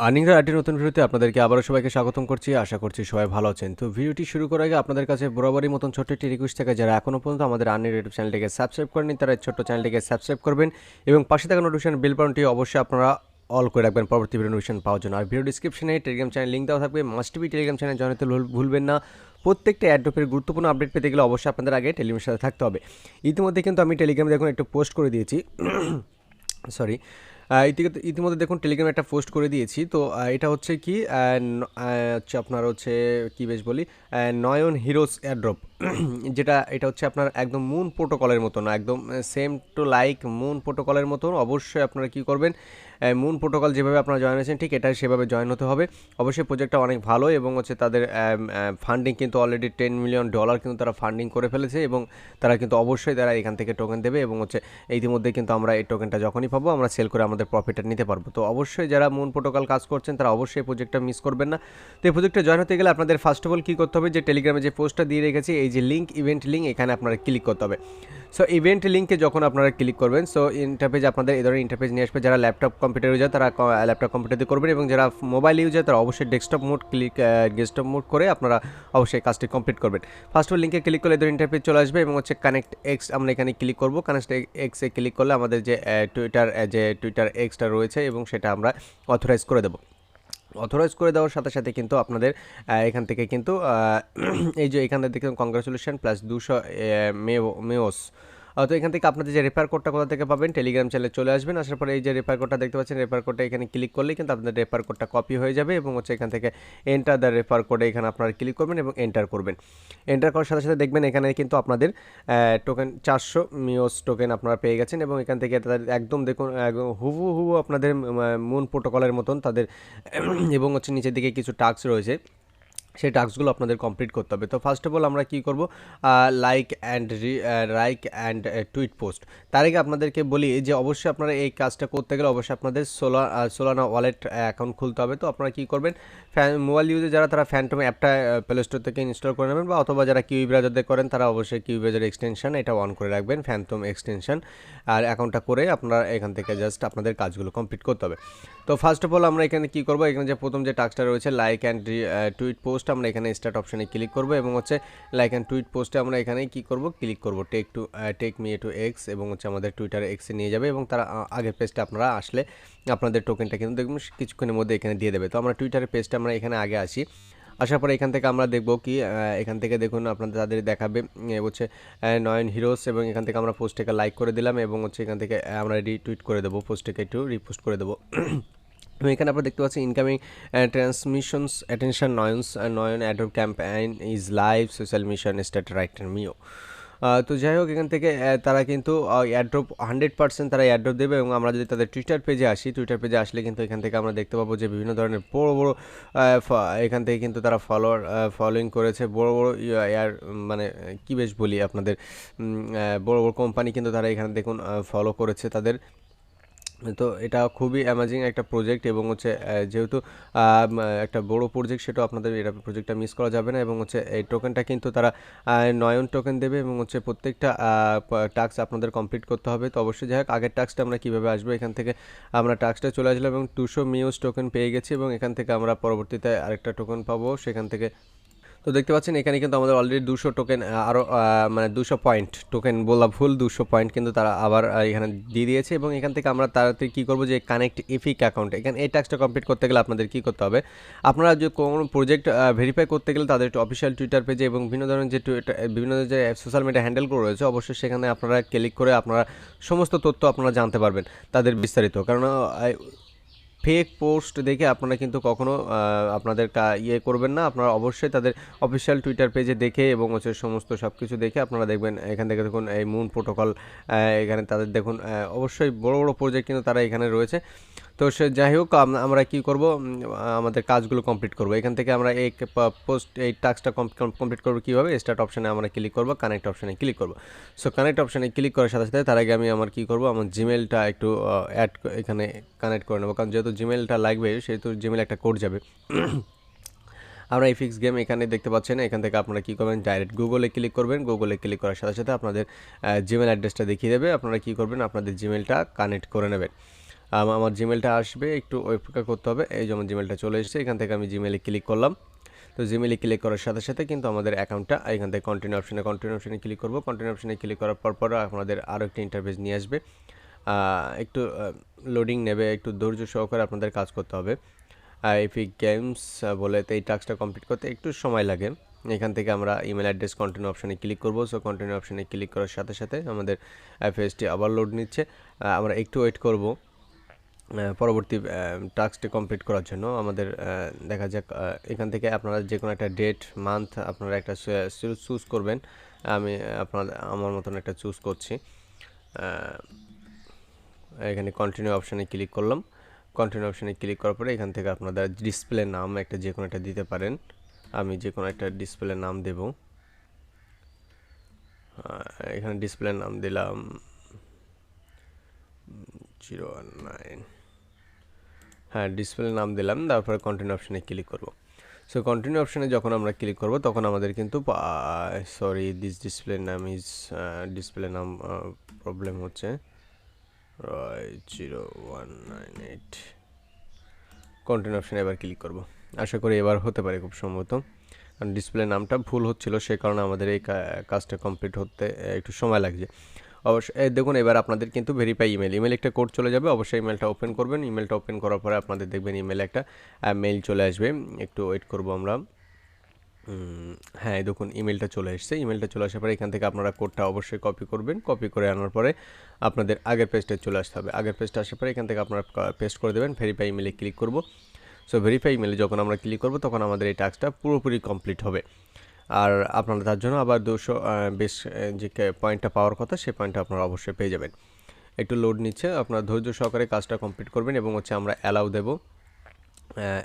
আর্নিংয়ের আরেকটি নতুন ভিডিওতে আপনাদেরকে আবারও সবাইকে স্বাগতম করছি। আশা করছি সবাই ভালো আছেন। তো ভিডিওটি শুরু করার আগে আপনাদের কাছে বরাবরই মতন ছোট্ট একটি রিকোয়েস্ট থাকে, যারা এখনও পর্যন্ত আমাদের আর্নিং ইউটিউব চ্যানেলটিকে সাবস্ক্রাইব করেনি তারা এই ছোট্ট চ্যানেলটিকে সাবস্ক্রাইব করবেন এবং পাশে থাকা নোটিফিকেশন বেল বাটনটি অবশ্যই আপনারা অল করে রাখবেন পরবর্তী ভিডিও নোটিফিকেশন পাওয়ার জন্য। আর ভিডিও ডিসক্রিপশনে টেলিগ্রাম চ্যানেল লিঙ্ক দেওয়া থাকবে, must be Telegram channel join হতে ভুলবেন না। প্রত্যেকটা অ্যাড্রপের গুরুত্বপূর্ণ আপডেট পেতে গেলে অবশ্যই আপনাদের আগে টেলিগ্রামের সাথে থাকতে হবে। ইতিমধ্যে কিন্তু আমি টেলিগ্রামে দেখুন একটু পোস্ট করে দিয়েছি সরি ইতিমধ্যে দেখুন টেলিগ্রামে একটা পোস্ট করে দিয়েছি। তো এটা হচ্ছে কি হচ্ছে আপনার হচ্ছে কি বেশ বলি নয়ন হিরোস এয়ারড্রপ এটা হচ্ছে আপনার একদম মুন প্রোটোকলের মতন, একদম সেম টু লাইক মুন প্রোটোকলের মতন। অবশ্যই আপনারা কি করবেন, মুন প্রোটোকল যেভাবে আপনারা জয়েন হয়েছেন ঠিক এটা সেভাবে জয়েন হতে হবে। অবশ্যই প্রজেক্টটা অনেক ভালো এবং হচ্ছে তাদের ফান্ডিং কিন্তু অলরেডি $10 মিলিয়ন কিন্তু তারা ফান্ডিং করে ফেলেছে এবং তারা কিন্তু অবশ্যই তারা এখান থেকে টোকেন দেবে এবং হচ্ছে ইতিমধ্যে কিন্তু আমরা এই টোকেনটা যখনই পাবো আমরা সেল করে আমাদের প্রফিটটা নিতে পারবো। তো অবশ্যই যারা মুন প্রোটোকল কাজ করছেন তারা অবশ্যই এই প্রজেক্টটা মিস করবেন না। তো এই প্রজেক্টে জয়েন হতে গেলে আপনাদের ফার্স্ট অফ অল কী করতে হবে, যে টেলিগ্রামে যে পোস্টটা দিয়ে রেখেছি এই যে লিঙ্ক, ইভেন্ট লিঙ্ক, এখানে আপনারা ক্লিক করতে হবে। সো ইভেন্ট লিঙ্কে যখন আপনারা ক্লিক করবেন, সো ইন্টারপেজ আপনাদের এই ধরনের ইন্টারপেজ নিয়ে আসবে। যারা ল্যাপটপ কম্পিউটার ইউজার তারা ল্যাপটপ কম্পিউটারে করবেন এবং যারা মোবাইল ইউজার তারা অবশ্যই ডেস্কটপ মোড করে আপনারা অবশ্যই কাজটি কমপ্লিট করবেন। ফার্স্ট অফ লিঙ্কে ক্লিক করলে এই ধরনের ইন্টারপেজ চলে আসবে এবং হচ্ছে কানেক্ট এক্স আমরা এখানে ক্লিক করব। কানেক্ট এক্সে ক্লিক করলে আমাদের যে টুইটার এক্সটা রয়েছে এবং সেটা আমরা অথরাইজ করে দেবো। অথরাইজ করে দেওয়ার সাথে সাথে কিন্তু আপনাদের এখান থেকে কিন্তু এই যে এখানে দেখুন কংগ্রাচুলেশন প্লাস 200 মেওস। তো এখান থেকে আপনাদের যে রেফার কোডটা কোথা থেকে পাবেন, টেলিগ্রাম চ্যানেলে চলে আসবেন। আসার পরে এই যে রেফার কোডটা দেখতে পাচ্ছেন, রেফার কোডটা এখানে ক্লিক করলেই কিন্তু আপনাদের রেফার কোডটা কপি হয়ে যাবে এবং হচ্ছে এখান থেকে এন্টার দ্য রেফার কোডে এখানে আপনারা ক্লিক করবেন এবং এন্টার করবেন। এন্টার করার সাথে সাথে দেখবেন এখানে কিন্তু আপনাদের টোকেন 400 মিওস টোকেন আপনারা পেয়ে গেছেন এবং এখান থেকে তাদের একদম দেখুন হুবহু আপনাদের মুন প্রোটোকলের মতন তাদের এবং হচ্ছে নিচের দিকে কিছু টাস্ক রয়েছে, সেই টাস্কগুলো আপনাদের কমপ্লিট করতে হবে। তো ফার্স্ট অফ অল আমরা কী করবো, লাইক অ্যান্ড টুইট পোস্ট। তার আগে আপনাদেরকে বলি যে অবশ্যই আপনারা এই কাজটা করতে গেলে অবশ্যই আপনাদের সোলানা ওয়ালেট অ্যাকাউন্ট খুলতে হবে। তো আপনারা কী করবেন, মোবাইল ইউজে যারা তারা ফ্যান্টম অ্যাপটা প্লে স্টোর থেকে ইনস্টল করে নেবেন বা অথবা যারা কিউই ব্রাউজারে করেন তারা অবশ্যই কিউই ব্রাউজার এক্সটেনশন এটা অন করে রাখবেন, ফ্যান্টম এক্সটেনশন, আর অ্যাকাউন্টটা করে আপনারা এখান থেকে জাস্ট আপনাদের কাজগুলো কমপ্লিট করতে হবে। তো ফার্স্ট অফ অল আমরা এখানে কী করবো, এখানে যে প্রথম যে টাস্কটা রয়েছে লাইক অ্যান্ড টুইট পোস্ট, আমরা এখানে স্টার্ট অপশানে ক্লিক করব এবং হচ্ছে লাইক অ্যান্ড টুইট পোস্টে আমরা এখানে কী করব, ক্লিক করব টেক মি টু এক্স এবং হচ্ছে আমাদের টুইটার এক্সে নিয়ে যাবে এবং তারা আগের পেজটা আপনারা আসলে আপনাদের টোকেনটা কিন্তু দেখুন কিছুক্ষণের মধ্যে এখানে দিয়ে দেবে। তো আমরা টুইটারের পেজটা আমরা এখানে আগে আসি। আসার পরে এখান থেকে আমরা দেখব কি এখান থেকে দেখুন আপনাদের তাদের দেখাবে হচ্ছে নয়ন হিরোস এবং এখান থেকে আমরা পোস্টটাকে লাইক করে দিলাম এবং হচ্ছে এখান থেকে আমরা রিটুইট করে দেবো, পোস্টটাকে একটু রিপোস্ট করে দেবো। এখানে আপনারা দেখতে পাচ্ছেন ইনকামিং ট্রান্সমিশনস অ্যাটেনশন নয়ন Adobe campaign is live social mission start right মিও। তো যাই হোক এখান থেকে তারা কিন্তু অ্যাড্রপ 100% তারা অ্যাড্রপ দেবে এবং আমরা যদি তাদের টুইটার পেজে আসি, টুইটার পেজে আসলে কিন্তু এখান থেকে আমরা দেখতে পাবো যে বিভিন্ন ধরনের বড় বড় এখান থেকে কিন্তু তারা ফলোয়িং করেছে, বড় বড় মানে কী বেশ বলি আপনাদের বড় বড় কোম্পানি কিন্তু তারা এখানে দেখুন ফলো করেছে তাদের। তো এটা খুবই অ্যামেজিং একটা প্রজেক্ট এবং হচ্ছে যেহেতু একটা বড় প্রজেক্ট সেটাও আপনাদের এটা প্রজেক্টটা মিস করা যাবে না এবং হচ্ছে এই টোকেনটা কিন্তু তারা নয়ন টোকেন দেবে এবং হচ্ছে প্রত্যেকটা টাস্ক আপনাদের কমপ্লিট করতে হবে। তো অবশ্যই যাই হোক আগের টাস্কটা আমরা কীভাবে আসবো, এখান থেকে আমরা টাস্কটা চলে আসলাম এবং 200 মিউজ টোকেন পেয়ে গেছি এবং এখান থেকে আমরা পরবর্তীতে আরেকটা টোকেন পাবো সেখান থেকে। তো দেখতে পাচ্ছেন এখানে কিন্তু আমাদের অলরেডি 200 টোকেন আরও মানে 200 পয়েন্ট টোকেন বলা ভুল, 200 পয়েন্ট কিন্তু তারা আবার এখানে দিয়ে দিয়েছে এবং এখান থেকে আমরা তাড়াতাড়ি কী করবো, যে কানেক্ট এফিক অ্যাকাউন্ট, এখানে এই টাস্কটা কমপ্লিট করতে গেলে আপনাদের কী করতে হবে, আপনারা যে কোনো প্রজেক্ট ভেরিফাই করতে গেলে তাদের অফিসিয়াল টুইটার পেজে এবং বিভিন্ন ধরনের বিভিন্ন যে সোশ্যাল মিডিয়া হ্যান্ডেলগুলো রয়েছে অবশ্যই সেখানে আপনারা ক্লিক করে আপনারা সমস্ত তথ্য আপনারা জানতে পারবেন তাদের বিস্তারিত। কারণ ফেক পোস্ট দেখে আপনারা কিন্তু কখনো আপনাদের করবেন না, আপনারা অবশ্যই তাদের অফিসিয়াল টুইটার পেজে দেখে এবং হচ্ছে সমস্ত সব কিছু দেখে আপনারা দেখবেন। এখান থেকে দেখুন এই মুন প্রোটোকল, এখানে তাদের দেখুন অবশ্যই বড় বড় প্রজেক্ট কিন্তু তারা এখানে রয়েছে। তো সে যাই হোক আমরা কী করব, আমাদের কাজগুলো কমপ্লিট করব। এখান থেকে আমরা এই টাস্কটা কমপ্লিট করবো কীভাবে, স্টার্ট অপশানে আমরা ক্লিক করবো, কানেক্ট অপশানে ক্লিক করবো। সো কানেক্ট অপশানে ক্লিক করার সাথে সাথে তার আগে আমি আমার কী করবো, আমার জিমেলটা একটু এখানে কানেক্ট করে নেবো, কারণ যেহেতু জিমেলটা লাগবে সেহেতু জিমেল একটা কোড যাবে। আমরা এই ফিক্স গেম এখানে দেখতে পাচ্ছেন, এখান থেকে আপনারা কী করবেন, ডাইরেক্ট গুগলে ক্লিক করবেন। গুগলে ক্লিক করার সাথে সাথে আপনাদের জিমেল অ্যাড্রেসটা দেখিয়ে দেবে, আপনারা কী করবেন, আপনাদের জিমেলটা কানেক্ট করে নেবেন। আমার জিমেলটা আসবে, একটু অপেক্ষা করতে হবে। এই যেমন জিমেলটা চলে এসেছে, এখান থেকে আমি জিমেলে ক্লিক করলাম। তো জিমেলে ক্লিক করার সাথে সাথে কিন্তু আমাদের অ্যাকাউন্টটা এখান থেকে কন্টিনিউ অপশনে ক্লিক করব। কন্টিনিউ অপশনে ক্লিক করার পর আপনাদের আরও একটি ইন্টারফেস নিয়ে আসবে। একটু লোডিং নেবে, একটু ধৈর্য সহকারে আপনাদের কাজ করতে হবে। এপিক গেমস বলে তো এই টাস্কটা কমপ্লিট করতে একটু সময় লাগে। এখান থেকে আমরা ইমেল অ্যাড্রেস কন্টিনিউ অপশনে ক্লিক করব। সো কন্টিনিউ অপশনে ক্লিক করার সাথে সাথে আমাদের পেজটি আবার লোড নিচ্ছে। আমরা একটু ওয়েট করব পরবর্তী টাস্কটি কমপ্লিট করার জন্য। আমাদের দেখা যাক, এখান থেকে আপনারা যে কোনো একটা ডেট মান্থ আপনারা একটা চুজ করবেন। আমি আমার মতন একটা চুজ করছি। এখানে কন্টিনিউ অপশানে ক্লিক করলাম। কন্টিনিউ অপশানে ক্লিক করার পরে এখান থেকে আপনারা ডিসপ্লে নাম একটা যে কোনো একটা দিতে পারেন। আমি যে কোনো একটা ডিসপ্লে নাম দেব। এখানে ডিসপ্লে নাম দিলাম 019। হ্যাঁ, ডিসপ্লে নাম দিলাম, তারপরে কন্টিনিউ অপশানে ক্লিক করব। সো কন্টিনিউ অপশানে যখন আমরা ক্লিক করব তখন আমাদের কিন্তু দিস ডিসপ্লে নাম প্রবলেম হচ্ছে 0198। কন্টিনিউ অপশানে এবার ক্লিক করব। আশা করি এবার হতে পারে খুব সম্ভবত, কারণ ডিসপ্লে নামটা ভুল হচ্ছিল, সে কারণে আমাদের এই কাজটা কমপ্লিট হতে একটু সময় লাগছে। অবশ্যই দেখুন এবার আপনাদের কিন্তু ভেরিফাই ইমেল একটা কোড চলে যাবে। অবশ্যই ইমেলটা ওপেন করবেন। ইমেলটা ওপেন করার পরে আপনাদের দেখবেন ইমেলে একটা মেইল চলে আসবে। একটু ওয়েট করব আমরা। হ্যাঁ, দেখুন ইমেলটা চলে এসেছে। ইমেলটা চলে আসার পরে এখান থেকে আপনারা কোডটা অবশ্যই কপি করবেন। কপি করে আনার পরে আপনাদের আগের পেজটা চলে আসতে হবে। আগের পেজটা আসার পরে এখান থেকে আপনারা পেস্ট করে দেবেন। ভেরিফাই ইমেলে ক্লিক করব। সো ভেরিফাই ইমেলে যখন আমরা ক্লিক করব তখন আমাদের এই টাস্কটা পুরোপুরি কমপ্লিট হবে। আর আপনারা তার জন্য আবার 200 বেশ যে পয়েন্টটা পাওয়ার কথা সেই পয়েন্টটা আপনারা অবশ্যই পেয়ে যাবেন। একটু লোড নিচ্ছে, আপনারা ধৈর্য সহকারে কাজটা কমপ্লিট করবেন এবং আমরা অ্যালাউ দেব।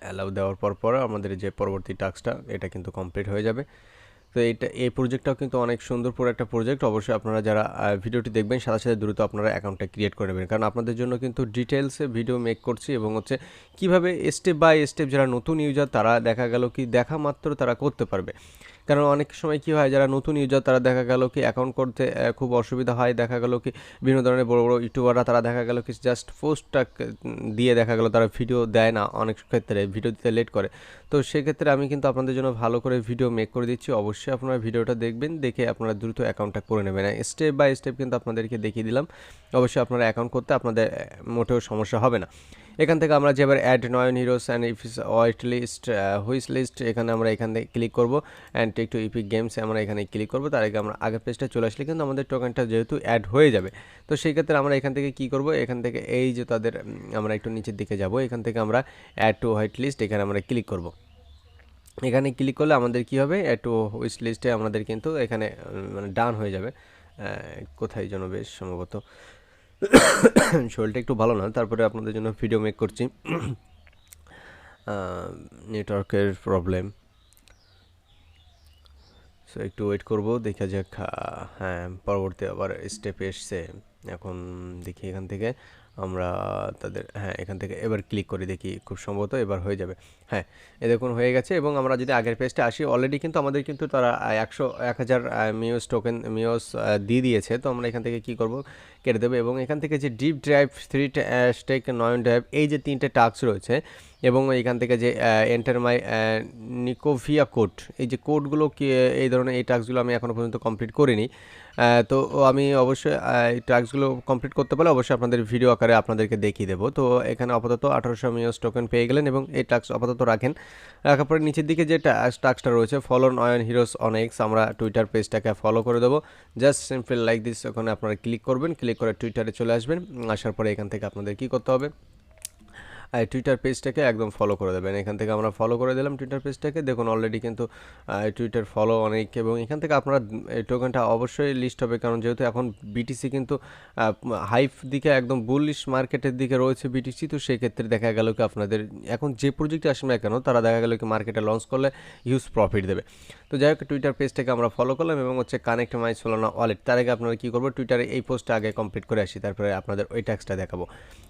অ্যালাউ দেওয়ার পর আমাদের যে পরবর্তী টাস্কটা এটা কিন্তু কমপ্লিট হয়ে যাবে। তো এই প্রজেক্টটাও কিন্তু অনেক সুন্দর একটা প্রজেক্ট। অবশ্যই আপনারা যারা ভিডিওটি দেখবেন সাথে সাথে দ্রুত আপনারা অ্যাকাউন্টটা ক্রিয়েট করে নেবেন, কারণ আপনাদের জন্য কিন্তু ডিটেলসে ভিডিও মেক করছি এবং কীভাবে স্টেপ বাই স্টেপ যারা নতুন ইউজার তারা দেখা গেল কি দেখা মাত্র তারা করতে পারবে। কারণ অনেক সময় কী হয়, যারা নতুন ইউজার তারা দেখা গেল কি অ্যাকাউন্ট করতে খুব অসুবিধা হয়। দেখা গেল কি বিভিন্ন ধরনের বড় বড় ইউটিউবাররা তারা দেখা গেল কি জাস্ট পোস্টটা দিয়ে দেখা গেল তারা ভিডিও দেয় না, অনেক ক্ষেত্রে ভিডিও দিতে লেট করে। তো সেক্ষেত্রে আমি কিন্তু আপনাদের জন্য ভালো করে ভিডিও মেক করে দিচ্ছি। অবশ্যই আপনারা ভিডিওটা দেখবেন, দেখে আপনারা দ্রুত অ্যাকাউন্টটা করে নেবেন। স্টেপ বাই স্টেপ কিন্তু আপনাদেরকে দেখিয়ে দিলাম। অবশ্যই আপনারা অ্যাকাউন্ট করতে আপনাদের মোটেও সমস্যা হবে না। এখান থেকে আমরা যে এবার অ্যাড নয়ন হিরোস অ্যান্ড ইফিস ওয়াইট লিস্ট হুইস লিস্ট এখানে আমরা এখান থেকে ক্লিক করব। অ্যান্ড টেক টু ইপিক গেমসে আমরা এখানে ক্লিক করব। তার আগে আমরা আগের পেজটা চলে আসলে কিন্তু আমাদের টোকেনটা যেহেতু অ্যাড হয়ে যাবে, তো সেই ক্ষেত্রে আমরা এখান থেকে কি করব, এখান থেকে এই যে তাদের আমরা একটু নিচের দিকে যাব, এখান থেকে আমরা অ্যাড টু হোয়াইট লিস্ট এখানে আমরা ক্লিক করব। এখানে ক্লিক করলে আমাদের কি হবে, অ্যাড টু হুইস লিস্টে আমাদের কিন্তু এখানে মানে ডান হয়ে যাবে। কোথায় যেন বেশ সম্ভবত শরীরটা একটু ভালো না, তারপরে আপনাদের জন্য ভিডিও মেক করছি। নেটওয়ার্কের প্রবলেম, সো একটু ওয়েট করব, দেখা যাক। হ্যাঁ, পরবর্তী আবার স্টেপে এসছে। এখন দেখি এখান থেকে আমরা তাদের এখান থেকে এবার ক্লিক করে দেখি, খুব সম্ভবত এবার হয়ে যাবে। হ্যাঁ, এ দেখুন হয়ে গেছে। এবং আমরা যদি আগের পেজটা আসি, অলরেডি কিন্তু আমাদের কিন্তু তারা 1000 মিওস টোকেন দিয়ে দিয়েছে। তো আমরা এখান থেকে কি করব, কেটে দেবো। এবং এখান থেকে যে ডিপ ড্রাইভ 3 স্টেক 9 ড্রাইভ এই যে 3টে টাস্ক রয়েছে, এবং এখান থেকে যে এন্টার মাই নিকোভিয়া কোড, এই যে কোডগুলো কি এই ধরনের এই টাস্কগুলো আমি এখনও পর্যন্ত কমপ্লিট করিনি। তো আমি অবশ্যই এই টাস্কগুলো কমপ্লিট করতে পারলে অবশ্যই আপনাদের ভিডিও আকারে আপনাদেরকে দেখিয়ে দেবো। তো এখানে আপাতত 1800 মিওস টোকেন পেয়ে গেলেন এবং এই টাস্ক আপাতত রাখেন। রাখার পরে নিচের দিকে যে টাস্কটা রয়েছে follow Nayan heroes on X, আমরা টুইটার পেজটাকে ফলো করে দেবো। জাস্ট সিম্পল লাইক দিস, ওখানে আপনারা ক্লিক করবেন, ক্লিক করে টুইটারে চলে আসবেন। আসার পরে এখান থেকে আপনাদের কী করতে হবে, টুইটার পেজটাকে একদম ফলো করে দেবেন। এখান থেকে আমরা ফলো করে দিলাম টুইটার পেজটাকে। দেখুন অলরেডি কিন্তু টুইটার ফলো অনেক, এবং এখান থেকে আপনারা এই টোকেনটা অবশ্যই লিস্ট হবে, কারণ যেহেতু এখন বিটিসি কিন্তু হাইপ দিকে একদম বুলিশ মার্কেটের দিকে রয়েছে বিটিসি। তো সেক্ষেত্রে দেখা গেল কি আপনাদের এখন যে প্রজেক্টে আসবে না কেন তারা দেখা গেল কি মার্কেটে লঞ্চ করলে হিউজ প্রফিট দেবে। তো যাই হোক, টুইটার পেজটাকে আমরা ফলো করলাম এবং কানেক্ট মাই সোলানা ওয়ালেট। তার আগে আপনারা কী করবো, টুইটারে এই পোস্টটা আগে কমপ্লিট করে আসি, তারপরে আপনাদের ওই ট্যাক্সটা দেখাবো।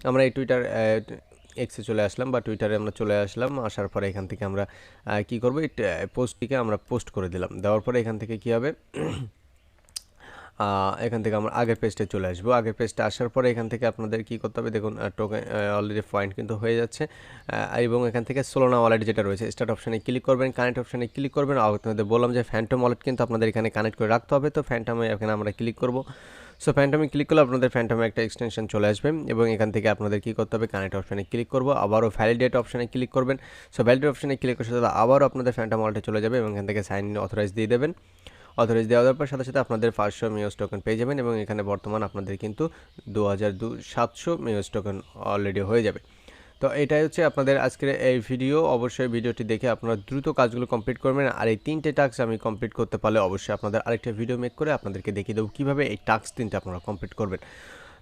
আমরা এই টুইটার এক্সে চলে আসলাম বা টুইটারে আমরা চলে আসলাম। আসার পরে এখান থেকে আমরা কি করব, এই পোস্টটিকে আমরা পোস্ট করে দিলাম। দেওয়ার পরে এখান থেকে কি হবে, এখান থেকে আমরা আগের পেজটে চলে আসবো। আগের পেজটা আসার পরে এখান থেকে আপনাদের কী করতে হবে, দেখুন টোকেন অলরেডি পয়েন্ট কিন্তু হয়ে যাচ্ছে এবং এখান থেকে সোলোনা ওয়ালেট যেটা রয়েছে স্টার্ট অপশানে ক্লিক করবেন, কানেক্ট অপশানে ক্লিক করবেন। আপনাদের বললাম যে ফ্যান্টম ওয়ালেট কিন্তু আপনাদের এখানে কানেক্ট করে রাখতে হবে, তো ফ্যান্টমে এখানে আমরা ক্লিক করব। সো ফ্যান্টমে ক্লিক করলে আপনাদের ফ্যান্টমে একটা এক্সটেনশন চলে আসবে এবং এখান থেকে আপনাদের কী করতে হবে, কানেক্ট অপশানে ক্লিক করবো, আবারও ভ্যালিডেট অপশানে ক্লিক করবেন। সো ভ্যালিডেট অপশানে ক্লিক করার সাথে আবারও আপনাদের ফ্যান্টম ওয়ালেটে চলে যাবে এবং এখান থেকে সাইন ইন অথরাইজ দিয়ে দেবেন। অথরাইজ দেওয়ার পর সাথে সাথে আপনাদের 500 মিউজ টোকেন পেয়ে যাবেন এবং এখানে বর্তমান আপনাদের কিন্তু 2700 মিউজ টোকেন অলরেডি হয়ে যাবে। তো এটাই হচ্ছে আপনাদের আজকের এই ভিডিও। অবশ্যই ভিডিওটি দেখে আপনারা দ্রুত কাজগুলো কমপ্লিট করবেন। আর এই 3টে টাস্ক আমি কমপ্লিট করতে পারলে অবশ্যই আপনাদের আরেকটা ভিডিও মেক করে আপনাদেরকে দেখিয়ে দেবো কীভাবে এই টাস্ক 3টা আপনারা কমপ্লিট করবেন।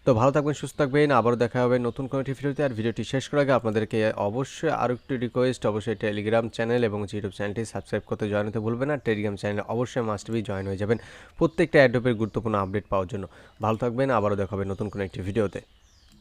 তো ভালো থাকবেন, সুস্থ থাকবেন, আবারও দেখা হবে নতুন কোনো একটি ভিডিওতে। আর ভিডিওটি শেষ করার আগে আপনাদেরকে অবশ্যই আরও একটি রিকোয়েস্ট, অবশ্যই টেলিগ্রাম চ্যানেল এবং ইউটিউব চ্যানেলটি সাবস্ক্রাইব করতে জয়েন হতে ভুলবেন না। টেলিগ্রাম চ্যানেলে অবশ্যই মাস্ট বি জয়েন হয়ে যাবেন প্রত্যেকটা অ্যাডোপের গুরুত্বপূর্ণ আপডেট পাওয়ার জন্য। ভালো থাকবেন, আবারও দেখা হবে নতুন কোনো একটি ভিডিওতে।